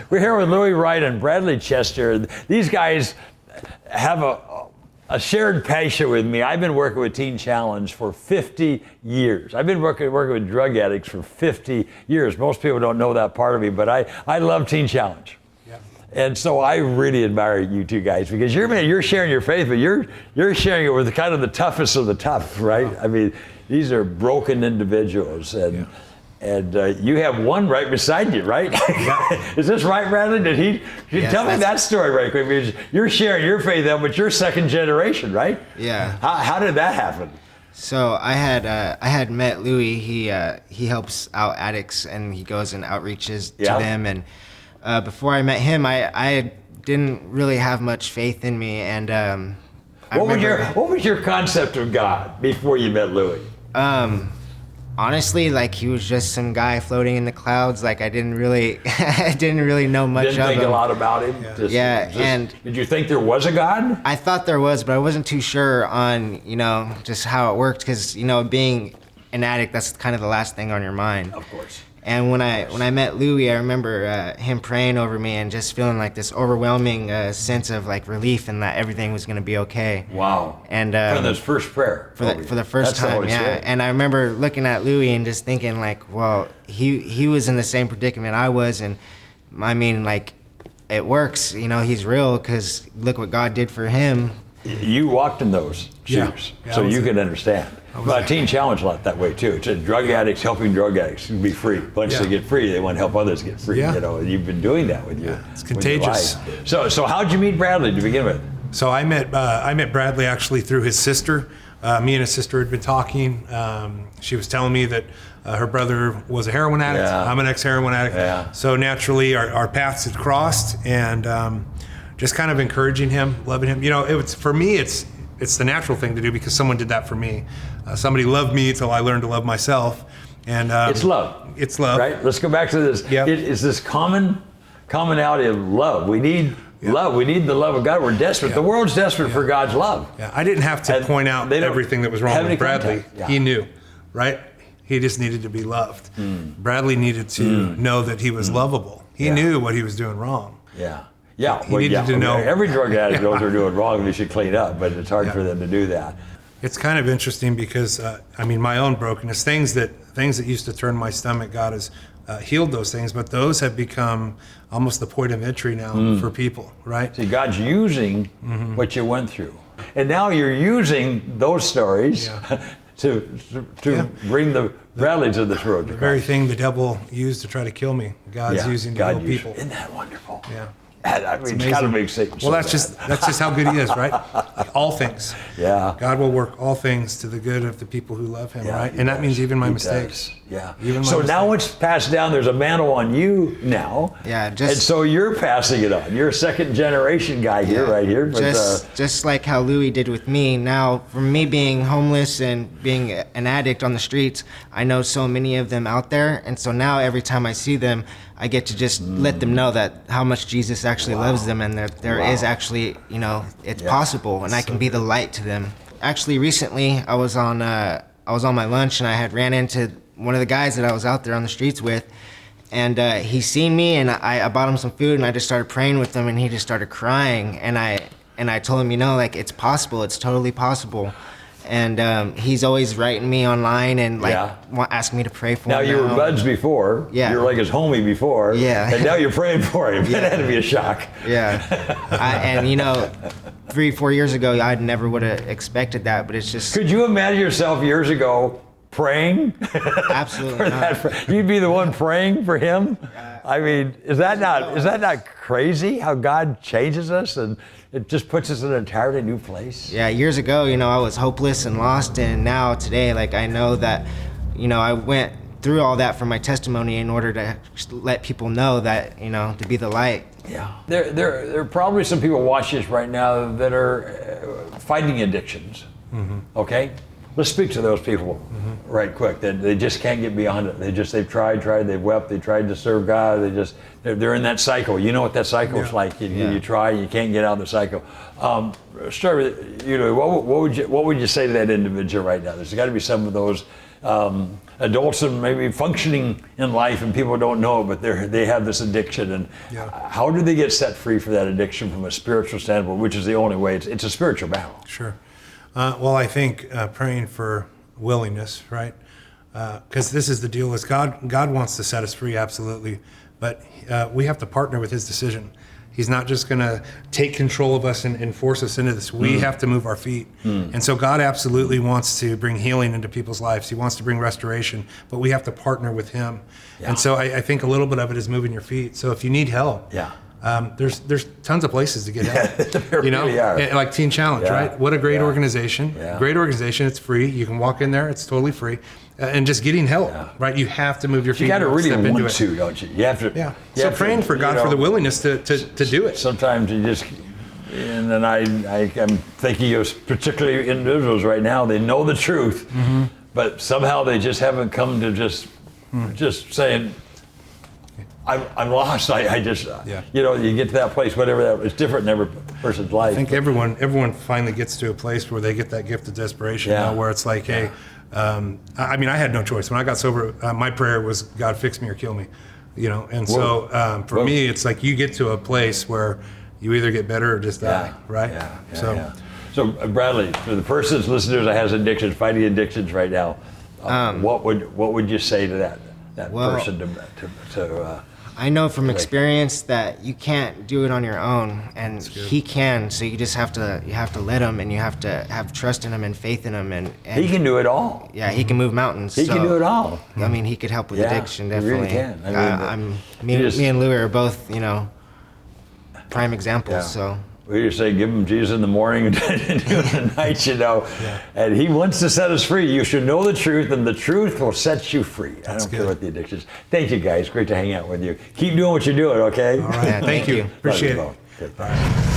We're here with Louis Wright and Bradley Chester. These guys have a shared passion with me. I've been working with Teen Challenge for 50 years. I've been working with drug addicts for 50 years. Most people don't know that part of me, but I love Teen Challenge. Yeah. And so I really admire you two guys because you're sharing your faith, but you're sharing it with kind of the toughest of the tough, right? I mean, these are broken individuals, and you have one right beside you, right? Is this right, Bradley? Tell me that story right quick. Because you're sharing your faith, but you're second generation, right? Yeah. How did that happen? So I had met Louis. He helps out addicts and he goes and outreaches to them. And before I met him, I didn't really have much faith in me. And what was your concept of God before you met Louis? Honestly, like he was just some guy floating in the clouds. Like I didn't really know much of him. Didn't think a lot about him. And did you think there was a God? I thought there was, but I wasn't too sure on just how it worked because being an addict, that's kind of the last thing on your mind. Of course. And when I met Louis, I remember him praying over me and just feeling like this overwhelming sense of like relief and that everything was going to be okay. Wow. And for this first prayer. For the first time, yeah. And I remember looking at Louis and just thinking like, well, he was in the same predicament I was, and I mean like, it works. He's real because look what God did for him. You walked in those shoes, so you can understand. But Teen Challenge a lot that way too. It's drug addicts helping drug addicts be free. Once they get free, they want to help others get free. You've been doing that with you. It's contagious. So how'd you meet Bradley to begin with? So I met Bradley actually through his sister. Me and his sister had been talking. She was telling me that her brother was a heroin addict. I'm an ex-heroin addict. Yeah. So naturally, our paths had crossed, and just kind of encouraging him, loving him. For me, it's the natural thing to do because someone did that for me. Somebody loved me until I learned to love myself. And it's love. It's love. Right? Let's go back to this. Yep. It's this commonality of love. We need love. We need the love of God. We're desperate. The world's desperate for God's love. Yeah. I didn't have to point out everything that was wrong with Bradley. He knew, right? He just needed to be loved. Bradley needed to know that he was lovable. He knew what he was doing wrong. Yeah, he needed to know. Every drug addict knows they're doing wrong and they should clean up, but it's hard for them to do that. It's kind of interesting because, my own brokenness, things that used to turn my stomach, God has healed those things, but those have become almost the point of entry now for people, right? See, God's using what you went through. And now you're using those stories to bring the Bradley to this road. The very thing the devil used to try to kill me, God's using to heal people. Isn't that wonderful? Yeah. I mean, it's kind of makes Satan Well, that's just how good he is, right? All things. Yeah. God will work all things to the good of the people who love him, right? And that means even my mistakes. Yeah. So now it's passed down. There's a mantle on you now. Yeah. And so you're passing it on. You're a second generation guy here, right here. But, just like how Louis did with me. Now, from me being homeless and being an addict on the streets, I know so many of them out there. And so now every time I see them, I get to just let them know that how much Jesus actually loves them and that there is actually, it's possible and I can be the light to them. Actually, recently I was on my lunch and I had ran into one of the guys that I was out there on the streets with, and he seen me and I bought him some food and I just started praying with him and he just started crying and I told him, it's possible, it's totally possible. And he's always writing me online and asking me to pray for him. Now you were buds before. Yeah. You were like his homie before. Yeah. And now you're praying for him. That had to be a shock. Yeah. 3-4 years ago, I never would have expected that, but it's just. Could you imagine yourself years ago praying? Absolutely not. You'd be the one praying for him? I mean, is that not crazy how God changes us and it just puts us in an entirely new place? Yeah, years ago, I was hopeless and lost, and now today, I know that, I went through all that for my testimony in order to let people know that, to be the light. Yeah. There are probably some people watching this right now that are fighting addictions. Okay? Let's speak to those people right quick. That they just can't get beyond it. They've tried, they've wept, they tried to serve God. They're in that cycle. You know what that cycle is like. You try, you can't get out of the cycle. Start with what would you say to that individual right now? There's got to be some of those adults and maybe functioning in life and people don't know it, but they have this addiction. And how do they get set free from that addiction from a spiritual standpoint, which is the only way? It's a spiritual battle. Sure. Well, I think praying for willingness, right? Because this is the deal: is God wants to set us free, absolutely, but we have to partner with His decision. He's not just going to take control of us and force us into this. We have to move our feet. And so God absolutely wants to bring healing into people's lives. He wants to bring restoration, but we have to partner with Him. And so I think a little bit of it is moving your feet. So if you need help, there's tons of places to get help. There really are. Like Teen Challenge, right? What a great organization. Great organization. It's free. You can walk in there. It's totally free. And just getting help, right? You have to move your feet. You got to really want into to, don't you? You have to. Yeah. So praying for God for the willingness to do it. Sometimes you just, and then I'm thinking of particularly individuals right now. They know the truth, but somehow they just haven't come to just saying, I'm lost. I just, you get to that place, whatever that is, different in every person's life. I think everyone finally gets to a place where they get that gift of desperation, where it's like, hey, I mean, I had no choice. When I got sober, my prayer was, God, fix me or kill me, And so for me, it's like you get to a place where you either get better or just die, right? So Bradley, for the person's listeners that has addictions, fighting addictions right now, what would you say to that person to I know from experience that you can't do it on your own, and He can. So you just have to let Him, and you have to have trust in Him and faith in Him, and He can do it all. Yeah, He can move mountains. He can do it all. I mean, He could help with addiction, definitely. He really can. Me and Louie are both, prime examples. So. We just say, give Him Jesus in the morning and do it in the night, And He wants to set us free. You should know the truth, and the truth will set you free. I don't care what the addiction is. Thank you, guys. Great to hang out with you. Keep doing what you're doing, okay? All right. Thank you. Appreciate it. Okay, bye.